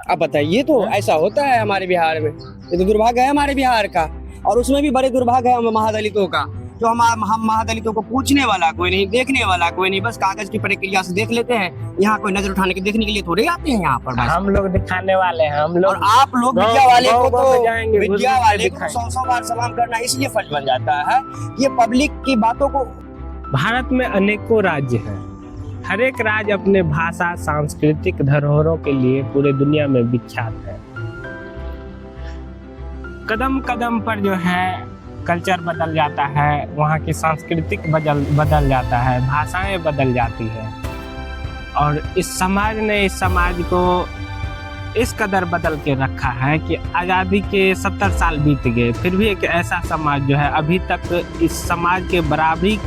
अब बताइए, तो ऐसा होता है हमारे बिहार में। ये तो दुर्भाग्य है हमारे बिहार का, और उसमें भी बड़े दुर्भाग्य है हम महादलितों का। जो हम महादलितों को पूछने वाला कोई नहीं, देखने वाला कोई नहीं, बस कागज की प्रक्रिया से देख लेते हैं। यहाँ कोई नजर उठाने के देखने के लिए थोड़े आते हैं यहाँ पर। हम लोग दिखाने वाले हैं, हम लोग। और आप लोग मीडिया वाले को तो मीडिया वाले को 100 बार सलाम करना इसलिए फर्ज बन जाता है, ये पब्लिक की बातों को। भारत में अनेकों राज्य हैं। हर एक राज्य अपने भाषा, सांस्कृतिक धरोहरों के लिए पूरे दुनिया में विख्यात है। कदम कदम पर जो है कल्चर बदल जाता है, वहाँ की सांस्कृतिक बदल जाता है, भाषाएं बदल जाती है। और इस समाज ने इस समाज को इस कदर बदल के रखा है कि आज़ादी के 70 साल बीत गए, फिर भी एक ऐसा समाज जो है अभी तक इस समाज के बराबरी,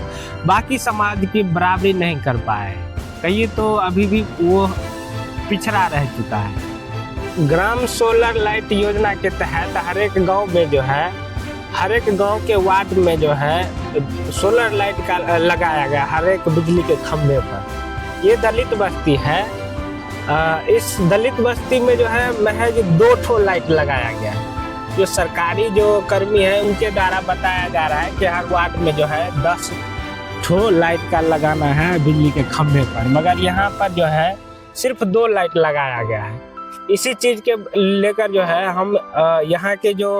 बाकी समाज की बराबरी नहीं कर पाए। कहिए तो अभी भी वो पिछड़ा रह चुका है। ग्राम सोलर लाइट योजना के तहत हर एक गांव में जो है, हर एक गांव के वार्ड में जो है सोलर लाइट का लगाया गया, हर एक बिजली के खंभे पर। ये दलित बस्ती है। इस दलित बस्ती में जो है महज 2 ठो लाइट लगाया गया है। जो सरकारी जो कर्मी है उनके द्वारा बताया जा रहा है कि हर वार्ड में जो है 10 ठो लाइट का लगाना है बिजली के खंभे पर, मगर यहाँ पर जो है सिर्फ 2 लाइट लगाया गया है। इसी चीज के लेकर जो है हम यहाँ के जो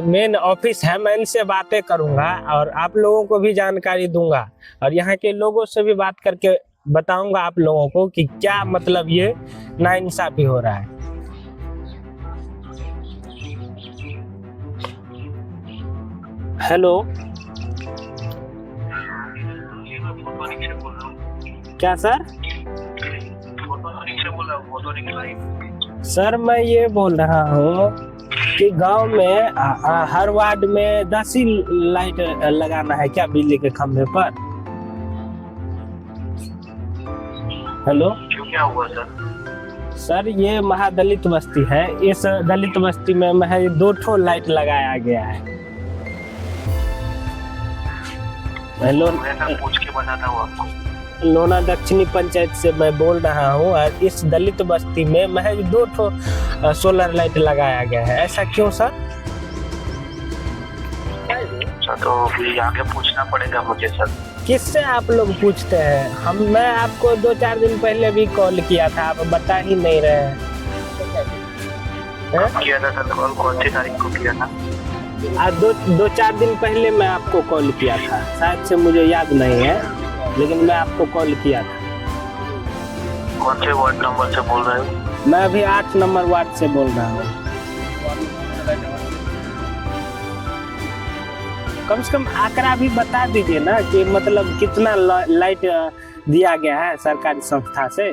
मेन ऑफिस है, मैं इनसे बातें करूंगा और आप लोगों को भी जानकारी दूंगा, और यहाँ के लोगों से भी बात करके बताऊंगा आप लोगों को कि क्या मतलब ये नाइंसाफी हो रहा है। हेलो, क्या सर? सर मैं ये बोल रहा हूँ कि गांव में हर वार्ड में 10 ही लाइट लगाना है क्या बिजली के खंभे पर? हेलो, क्या हुआ सर? सर ये महादलित बस्ती है, इस दलित बस्ती में महज 2 ठो लाइट लगाया गया है। हेलो, मैं पूछ के बताता हूँ आपको। लोना दक्षिणी पंचायत से मैं बोल रहा हूँ, और इस दलित बस्ती में महज 2 ठो सोलर लाइट लगाया गया है। ऐसा क्यों सर? तो अभी आगे पूछना पड़ेगा मुझे सर। किससे आप लोग पूछते हैं? मैं आपको 2-4 दिन पहले भी कॉल किया था, आप बता ही नहीं रहे हैं। किया था सर कॉल? कौन सी तारीख को किया था? 2-4 दिन पहले मैं आपको कॉल किया था, शायद से मुझे याद नहीं है, लेकिन मैं आपको कॉल किया था। कौन से वार्ड नंबर से बोल रहे हो? मैं अभी 8 नंबर वार्ड से बोल रहा हूँ। कम से कम आंकड़ा भी बता दीजिए ना कि मतलब कितना लाइट दिया गया है सरकारी संस्था से।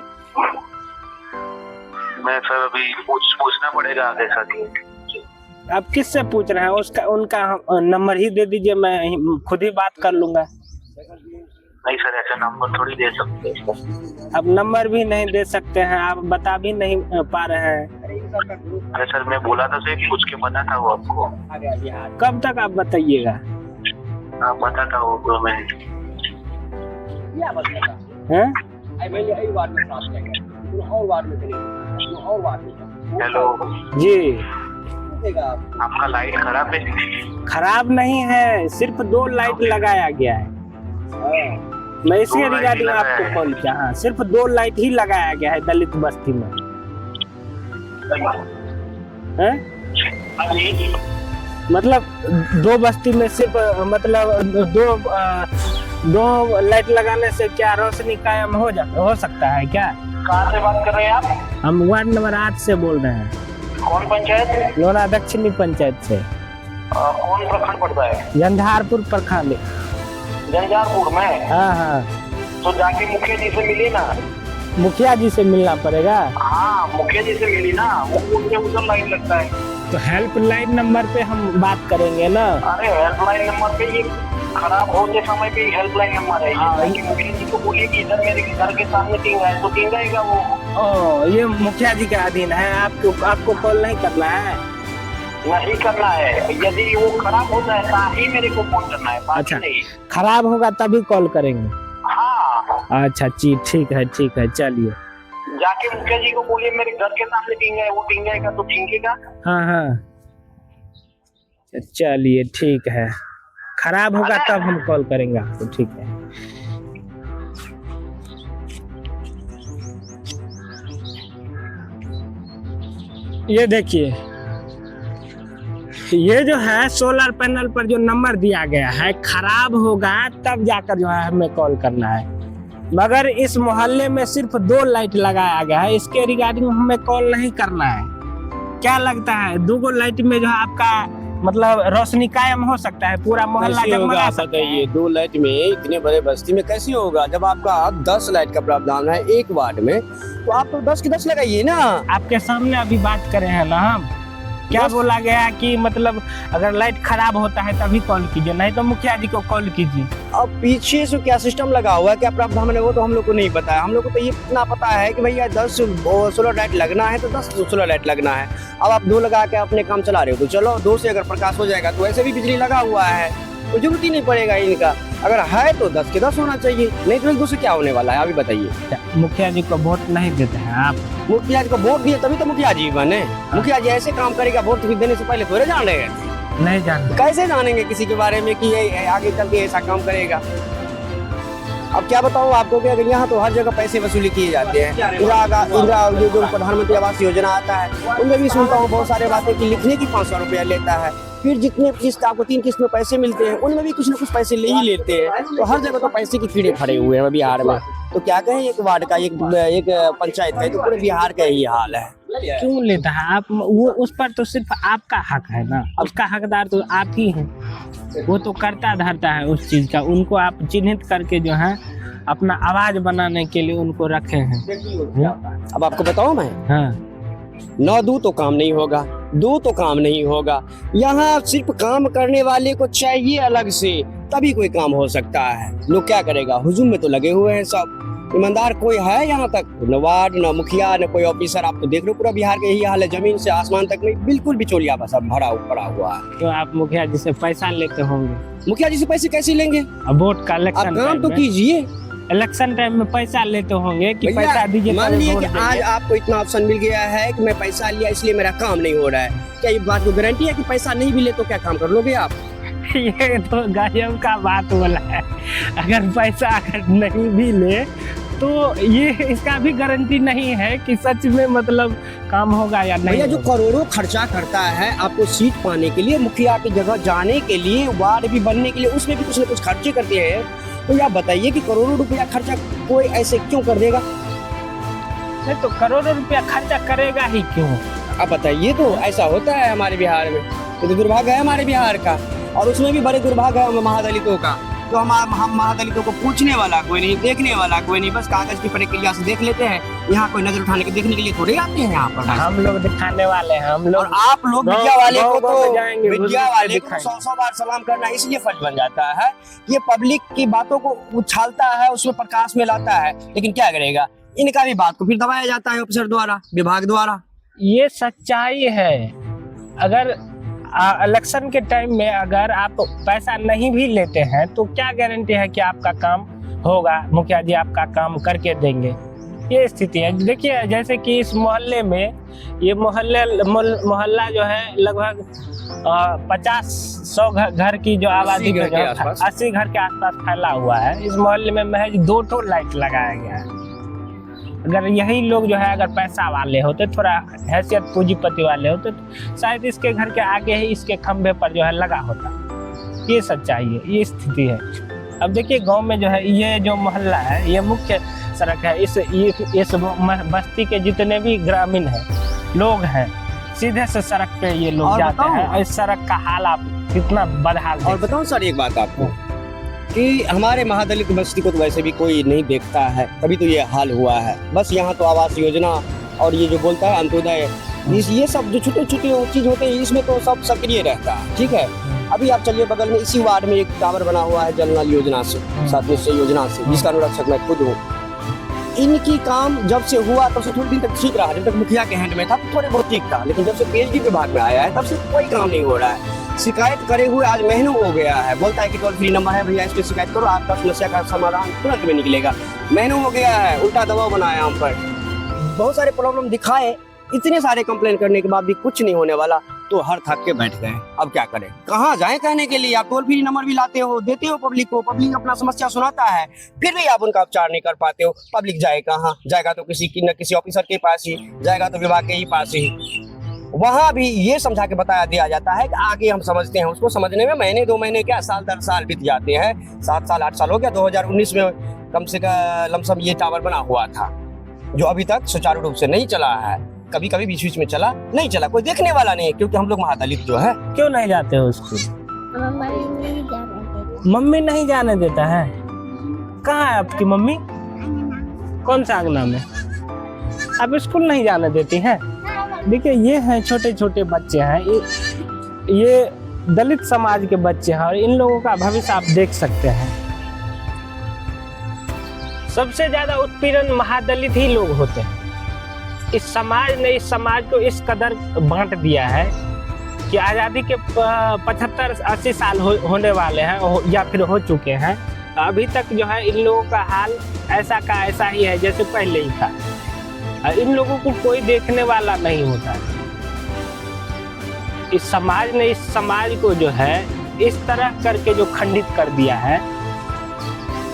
मैं सर अभी पूछना पड़ेगा आगे सर। आप किससे पूछ रहे हैं? उनका नंबर ही दे दीजिए, मैं खुद ही बात कर लूंगा। नहीं सर, ऐसा नंबर थोड़ी दे सकते हैं। अब नंबर भी नहीं दे सकते हैं, आप बता भी नहीं पा रहे हैं। अरे सर मैं बोला था सर, पूछ के बताता हूँ आपको। कब तक आप बताइएगा? आप बताता हूँ तो मैं। हेलो जी, आपका लाइट खराब है? खराब नहीं है, सिर्फ 2 लाइट लगाया गया है। मैं इसी रिगार्डिंग आपको कॉल किया। हाँ, सिर्फ 2 लाइट ही लगाया गया है दलित बस्ती में। मतलब 2 बस्ती में सिर्फ मतलब 2 लाइट लगाने से क्या रोशनी कायम हो सकता है क्या? कहाँ से बात कर रहे हैं आप? हम वार्ड नंबर 8 से बोल रहे हैं। कौन पंचायत? लोना दक्षिणी पंचायत से। कौन प्रखंड पड़ता है? झंझारपुर प्रखंड। झंझारपुर में? हाँ। तो जाके मुखिया जी से मिलिए ना। मुखिया जी से मिलना पड़ेगा? हाँ, मुखिया जी से मिली ना, वो उनके उधर लाइन लगता है। तो हेल्पलाइन नंबर पे हम बात करेंगे ना। अरे हेल्पलाइन नंबर पे ये खराब होते समय पे हेल्पलाइन नंबर है। मुखिया जी को बोलिए कि इधर मेरे घर के सामने टींगा है, तो टींगाएगा वो। ये मुखिया जी का अधीन है, आपको कॉल नहीं करना है? नहीं करना है, यदि वो खराब होता है तो ही मेरे को फोन करना है। अच्छा, खराब होगा तभी कॉल करेंगे? हाँ। अच्छा जी, ठीक है चलिए। जाके मुखिया जी को बोलिए मेरे घर के सामने टींगा है, वो टींगेगा तो टींगेगा। हाँ हाँ, चलिए ठीक है, खराब होगा तब हम कॉल करेंगे आपको, ठीक है। ये देखिए, ये जो है सोलर पैनल पर जो नंबर दिया गया है, खराब होगा तब जाकर जो है हमें कॉल करना है। मगर इस मोहल्ले में सिर्फ 2 लाइट लगाया गया है, इसके रिगार्डिंग हमें कॉल नहीं करना है। क्या लगता है 2 लाइट में जो है आपका मतलब रोशनी कायम हो सकता है, पूरा मोहल्ला जगमगा सकता है? 2 लाइट में इतने बड़े बस्ती में कैसे होगा? जब आपका 10 लाइट का प्रावधान है एक वार्ड में, तो आप तो 10 की 10 लगाइए ना। आपके सामने अभी बात करें हैं ना हम, क्या बोला गया कि मतलब अगर लाइट खराब होता है तभी कॉल कीजिए, नहीं तो मुखिया जी को कॉल कीजिए। अब पीछे से क्या सिस्टम लगा हुआ है, क्या प्रावधान है, वो तो हम लोग को नहीं पता है। हम लोग को तो ये इतना पता है कि भैया 10 सोलर लाइट लगना है तो 10 सोलर लाइट लगना है। अब आप 2 लगा के अपने काम चला रहे हो तो चलो, 2 से अगर प्रकाश हो जाएगा तो ऐसे भी बिजली लगा हुआ है, तो जरूरत ही नहीं पड़ेगा इनका। अगर है तो 10 के 10 होना चाहिए, नहीं तो 1-2 से क्या होने वाला है अभी बताइए। मुखिया जी को वोट नहीं देते हैं आप? मुखिया जी को वोट दिए तभी तो मुखिया जी बने। मुखिया जी ऐसे काम करेगा, वोट देने से पहले थोड़े जान रहे हैं? नहीं जानते। कैसे जानेंगे किसी के बारे में कि ये आगे चल के ऐसा काम करेगा? अब क्या बताऊं आपको कि अगर यहाँ तो हर जगह पैसे वसूली किए जाते हैं। इंदिरा जो प्रधानमंत्री आवास योजना आता है, उनमें भी सुनता हूँ बहुत सारे बातें कि लिखने की 500 रुपया लेता है। फिर जितने किस्त आपको 3 किस्त में पैसे मिलते हैं, उनमें भी कुछ ना कुछ पैसे ले ही लेते हैं। तो हर जगह तो पैसे की कीड़े फड़े हुए हैं बिहार में। तो क्या कहें, एक वार्ड का एक पंचायत है तो पूरे बिहार का यही हाल है। क्यों लेता है आप? वो उस पर तो सिर्फ आपका हक है ना, उसका हकदार तो आप ही हैं। वो तो करता धरता है उस चीज का, उनको आप चिन्हित करके जो है अपना आवाज बनाने के लिए उनको रखे हैं। अब आपको बताऊं मैं, हाँ, 9 दू तो काम नहीं होगा, 2 तो काम नहीं होगा। यहाँ सिर्फ काम करने वाले को चाहिए अलग से, तभी कोई काम हो सकता है। लोग क्या करेगा, हुजूम में तो लगे हुए हैं सब। ईमानदार कोई है यहाँ तक? न वार्ड, न मुखिया, न कोई ऑफिसर। आप तो देख लो पूरा बिहार का यही हाल है, जमीन से आसमान तक में बिल्कुल बिचौलिया बस भरा पड़ा हुआ है। तो आप मुखिया जी से पैसा लेते होंगे? मुखिया जी से पैसे कैसे लेंगे? अब वोट का इलेक्शन काम तो कीजिए। इलेक्शन टाइम में पैसा लेते होंगे कि भैया, पैसा दीजिए। मान लीजिए कि आज आपको इतना ऑप्शन मिल गया है कि मैं पैसा लिया इसलिए मेरा काम नहीं हो रहा है, क्या ये बात को गारंटी है कि पैसा नहीं भी ले तो क्या काम कर लोगे आप? ये तो गजब का बात बोला है। अगर पैसा अगर नहीं भी ले तो ये इसका भी गारंटी नहीं है कि सच में मतलब काम होगा या नहीं। भैया जो करोड़ों खर्चा करता है आपको सीट पाने के लिए, मुखिया की जगह जाने के लिए, वार्ड भी बनने के लिए, उसमें भी कुछ न कुछ खर्चे करते हैं। तो आप बताइए कि करोड़ों रुपया खर्चा कोई ऐसे क्यों कर देगा? नहीं तो करोड़ों रुपया खर्चा करेगा ही क्यों? आप बताइए, तो ऐसा होता है हमारे बिहार में। तो दुर्भाग्य है हमारे बिहार का, और उसमें भी बड़े दुर्भाग्य है महादलितों का। तो हम महादलितों को पूछने वाला कोई नहीं, देखने वाला कोई नहीं, बस कागज की प्रक्रिया से देख लेते हैं। यहाँ कोई नजर उठाने के देखने के लिए थोड़े आते हैं यहाँ पर। हम लोग दिखाने वाले हैं, हम लोग। और आप लोग मीडिया वाले को तो जाएंगे, मीडिया वाले को 100 बार सलाम करना इसलिए फर्ज बन जाता है, ये पब्लिक की बातों को उछालता है, उसमें प्रकाश में लाता है। लेकिन क्या करेगा, इनका भी बात को फिर दबाया जाता है ऑफिसर द्वारा, विभाग द्वारा। ये सच्चाई है। अगर इलेक्शन के टाइम में अगर आप पैसा नहीं भी लेते हैं तो क्या गारंटी है कि आपका काम होगा, मुखिया जी आपका काम करके देंगे? ये स्थिति है। देखिए जैसे कि इस मोहल्ले में, ये मोहल्ला जो है लगभग 50-100 घर की जो आबादी 80 घर के आसपास फैला हुआ है। इस मोहल्ले में महज 2 लाइट लगाया गया है। अगर यही लोग जो है अगर पैसा वाले होते, थोड़ा हैसियत पूंजीपति वाले होते, तो शायद इसके घर के आगे ही इसके खंभे पर जो है लगा होता। ये सच्चाई है, ये स्थिति है। अब देखिए गांव में जो है, ये जो मोहल्ला है ये मुख्य सड़क है। इस बस्ती के जितने भी ग्रामीण हैं, लोग हैं, सीधे से सड़क पे ये लोग जाते हैं। और इस सड़क का हाल आप कितना बदहाल। और बताऊं सर एक बात आपको कि हमारे महादलित बस्ती को तो वैसे भी कोई नहीं देखता है, तभी तो ये हाल हुआ है। बस यहाँ तो आवास योजना और ये जो बोलता है अंत्योदय, ये सब जो छोटे छोटे चीज होते हैं, इसमें तो सब सक्रिय रहता है। ठीक है, अभी आप चलिए बगल में इसी वार्ड में एक टावर बना हुआ है जल नल योजना से, साथ निश्चय योजना से, जिसका अनुरक्षक मैं खुद हूँ। इनकी काम जब से हुआ तब से थोड़ी दिन तक ठीक रहा, जब तक मुखिया के हैंड में था तो थोड़े बहुत ठीक था। लेकिन जब से पीएचडी विभाग में आया है तब से कोई काम नहीं हो रहा है। शिकायत करे हुए आज महीनों हो गया है, बोलता है कि टोल फ्री नंबर है भैया, इस पे शिकायत करो, आपका समस्या का समाधान तुरंत में निकलेगा। महीनों हो गया है, उल्टा दबाव बनाया हम पर। बहुत सारे प्रॉब्लम दिखाए, इतने सारे कंप्लेन करने के बाद भी कुछ नहीं होने वाला, तो हर थक के बैठ गए। अब क्या करें, कहाँ जाएं कहने के लिए? आप टोल फ्री नंबर भी लाते हो, देते हो पब्लिक को, पब्लिक अपना समस्या सुनाता है, फिर भी आप उनका उपचार नहीं कर पाते हो। पब्लिक जाए कहाँ? जाएगा तो किसी की न किसी ऑफिसर के पास ही, जाएगा तो विभाग के ही पास ही। वहाँ भी ये समझा के बताया दिया जाता है कि आगे हम समझते हैं। उसको समझने में महीने 2 महीने क्या, साल 10 साल बीत जाते हैं। 7 साल 8 साल हो गया। 2019 में कम से कम लमसम ये टावर बना हुआ था, जो अभी तक सुचारू रूप से नहीं चला है। कभी कभी बीच बीच में चला, नहीं चला, कोई देखने वाला नहीं है, क्योंकि हम लोग महादलित जो है। क्यों नहीं जाते हो स्कूल? मम्मी नहीं जाने देता है। कहाँ है आपकी मम्मी? कौन सा अंगना में? आप स्कूल नहीं जाने देती हैं? देखिए, ये हैं छोटे छोटे बच्चे हैं, ये दलित समाज के बच्चे हैं, और इन लोगों का भविष्य आप देख सकते हैं। सबसे ज्यादा उत्पीड़न महादलित ही लोग होते हैं। इस समाज ने इस समाज को इस कदर बांट दिया है कि आज़ादी के 75-80 साल होने वाले हैं या फिर हो चुके हैं, अभी तक जो है इन लोगों का हाल ऐसा का ऐसा ही है जैसे पहले ही था। इन लोगों को कोई देखने वाला नहीं होता है। इस समाज ने इस समाज को जो है इस तरह करके जो खंडित कर दिया है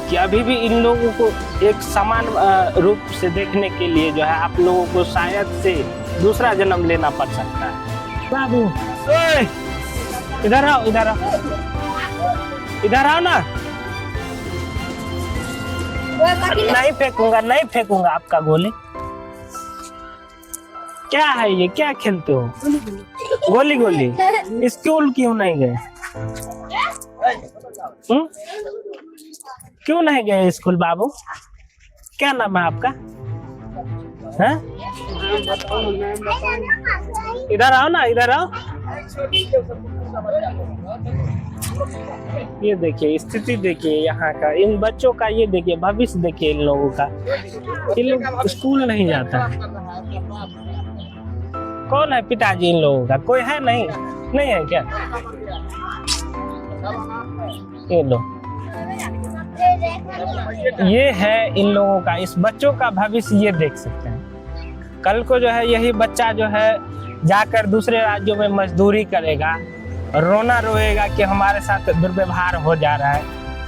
कि अभी भी इन लोगों को एक समान रूप से देखने के लिए जो है आप लोगों को शायद से दूसरा जन्म लेना पड़ सकता है। बाबू, ओए, इधर आओ, इधर आओ, इधर आओ ना। नहीं फेंकूंगा, नहीं फेंकूंगा आपका गोली। क्या है ये, क्या खेलते हो? गोली गोली। स्कूल क्यों नहीं गए? क्यों नहीं गए स्कूल बाबू? क्या नाम है आपका? हैं? इधर आओ ना, इधर आओ। ये देखिए स्थिति, देखिए यहाँ का, इन बच्चों का ये देखिए भविष्य, देखिए इन लोगों का। ये लोग स्कूल नहीं जाता है। कौन है पिताजी इन लोगों का? कोई है? नहीं, नहीं है क्या? ये लो, ये है इन लोगों का, इस बच्चों का भविष्य ये देख सकते हैं। कल को जो है यही बच्चा जो है जाकर दूसरे राज्यों में मजदूरी करेगा, रोना रोएगा कि हमारे साथ दुर्व्यवहार हो जा रहा है,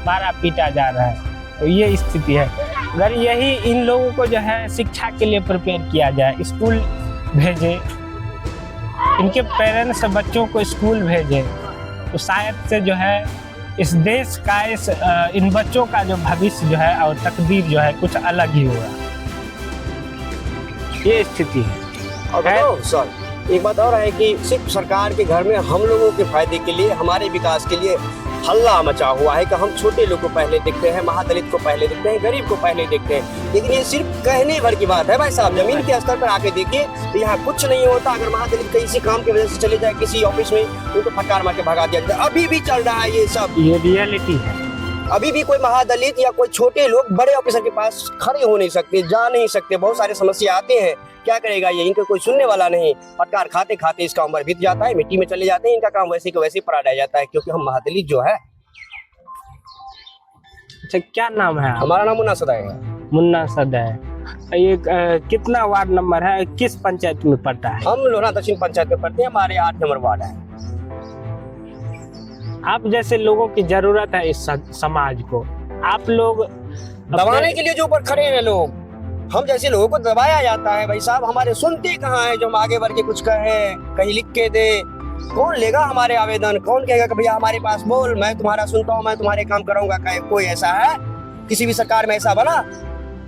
मारा पीटा जा रहा है। तो ये स्थिति है। अगर यही इन लोगों को जो है शिक्षा के लिए प्रिपेयर किया जाए, स्कूल भेजे, इनके पेरेंट्स बच्चों को स्कूल भेजे, तो शायद से जो है इस देश का, इन बच्चों का जो भविष्य जो है और तकदीर जो है कुछ अलग ही होगा। ये स्थिति है। और बताओ सर, एक बात और है कि सिर्फ सरकार के घर में हम लोगों के फायदे के लिए, हमारे विकास के लिए हल्ला मचा हुआ है कि हम छोटे लोग को पहले देखते हैं, महादलित को पहले देखते हैं, गरीब को पहले देखते हैं। लेकिन ये सिर्फ कहने भर की बात है भाई साहब। जमीन के स्तर पर आके देखिए तो यहाँ कुछ नहीं होता। अगर महादलित किसी काम की वजह से चले जाए किसी ऑफिस में, उनको फटकार मार के भगा दिया जाता है। अभी भी चल रहा है ये सब, ये रियलिटी है। अभी भी कोई महादलित या कोई छोटे लोग बड़े ऑफिसर के पास खड़े हो नहीं सकते, जा नहीं सकते। बहुत सारे समस्या आते हैं, क्या करेगा ये, इनका कोई सुनने वाला नहीं। फटकार खाते खाते इसका उम्र बीत जाता है, मिट्टी में चले जाते हैं, इनका काम वैसे को वैसे पड़ा रह जाता है, क्योंकि हम महादलित जो है। अच्छा, क्या नाम है? हमारा नाम मुन्ना सदा है। मुन्ना सदा है। ये कितना वार्ड नंबर है, किस पंचायत में पड़ता है? हम लोना दक्षिण पंचायत में पड़ते हैं, हमारे 8 नंबर वार्ड है। आप जैसे लोगों की जरूरत है इस समाज को। आप लोग दबाने के लिए जो ऊपर खड़े हैं लोग, हम जैसे लोगों को दबाया जाता है भाई साहब। हमारे सुनते कहाँ है जो हम आगे बढ़ के कुछ कहें, कहीं लिख के दे। कौन लेगा हमारे आवेदन? कौन कहेगा कि भैया हमारे पास बोल, मैं तुम्हारा सुनता हूँ, मैं तुम्हारे काम कराऊंगा? कोई ऐसा है? किसी भी सरकार में ऐसा बना?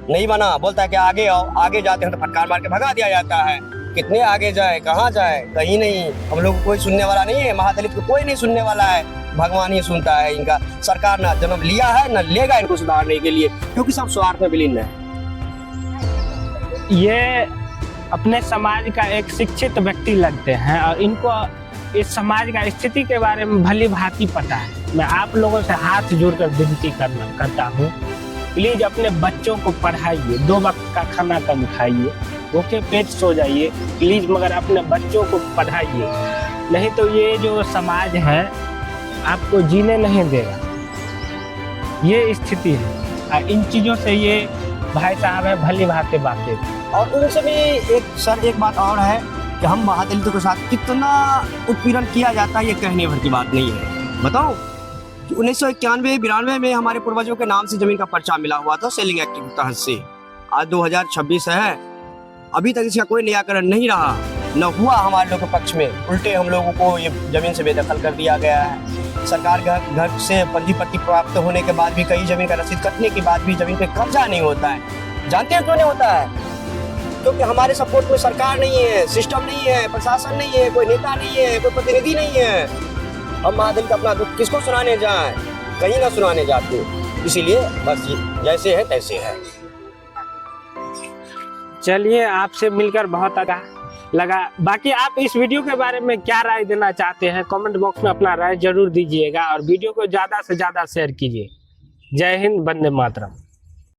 नहीं बना। बोलता है कि आगे आओ, आगे जाते हैं तो फटकार मार के भगा दिया जाता है। कितने आगे जाए, कहाँ जाए? कहीं नहीं। हम लोग को कोई सुनने वाला नहीं है, महादलित को कोई नहीं सुनने वाला है। भगवान ही सुनता है इनका। सरकार ना जन्म लिया है ना लेगा इनको सुधारने के लिए, क्योंकि सब स्वार्थ में विलीन है। ये अपने समाज का एक शिक्षित व्यक्ति लगते हैं और इनको इस समाज का स्थिति के बारे में भली भांति पता है। मैं आप लोगों से हाथ जोड़कर विनती करता हूँ, प्लीज अपने बच्चों को पढ़ाइए। 2 वक्त का खाना कम खाइए, भूखे पेट सो जाइए प्लीज, मगर अपने बच्चों को पढ़ाइए। नहीं तो ये जो समाज है आपको जीने नहीं देगा। ये स्थिति है। इन चीजों से ये भाई साहब है भली भांति वाकिफ। और उनसे भी एक बात और है कि हम महादलितों के साथ कितना उत्पीड़न किया जाता है, ये कहने भर की बात नहीं है। बताओ, 1991-92 में हमारे पूर्वजों के नाम से जमीन का पर्चा मिला हुआ था सेलिंग एक्ट के तहत से। आज 2026 है, अभी तक इसका कोई निराकरण नहीं रहा, न हुआ हमारे लोगों के पक्ष में। उल्टे हम लोगों को ये जमीन से बेदखल कर दिया गया है। सरकार घर से पंजी पट्टी प्राप्त होने के बाद भी, कई जमीन का रसीद कटने के बाद भी जमीन पे कब्जा नहीं होता है। जानते हैं क्यों नहीं होता है? क्योंकि हमारे सपोर्ट में सरकार नहीं है, सिस्टम नहीं है, प्रशासन नहीं है, कोई नेता नहीं है, कोई प्रतिनिधि नहीं है। हम महादलित अपना दुख किसको सुनाने जाएं? कहीं ना सुनाने जाते। इसीलिए बस जैसे है तैसे है। चलिए, आपसे मिलकर बहुत अच्छा लगा। बाकी आप इस वीडियो के बारे में क्या राय देना चाहते हैं, कमेंट बॉक्स में अपना राय जरूर दीजिएगा और वीडियो को ज़्यादा से ज़्यादा शेयर कीजिए। जय हिंद, वंदे मातरम।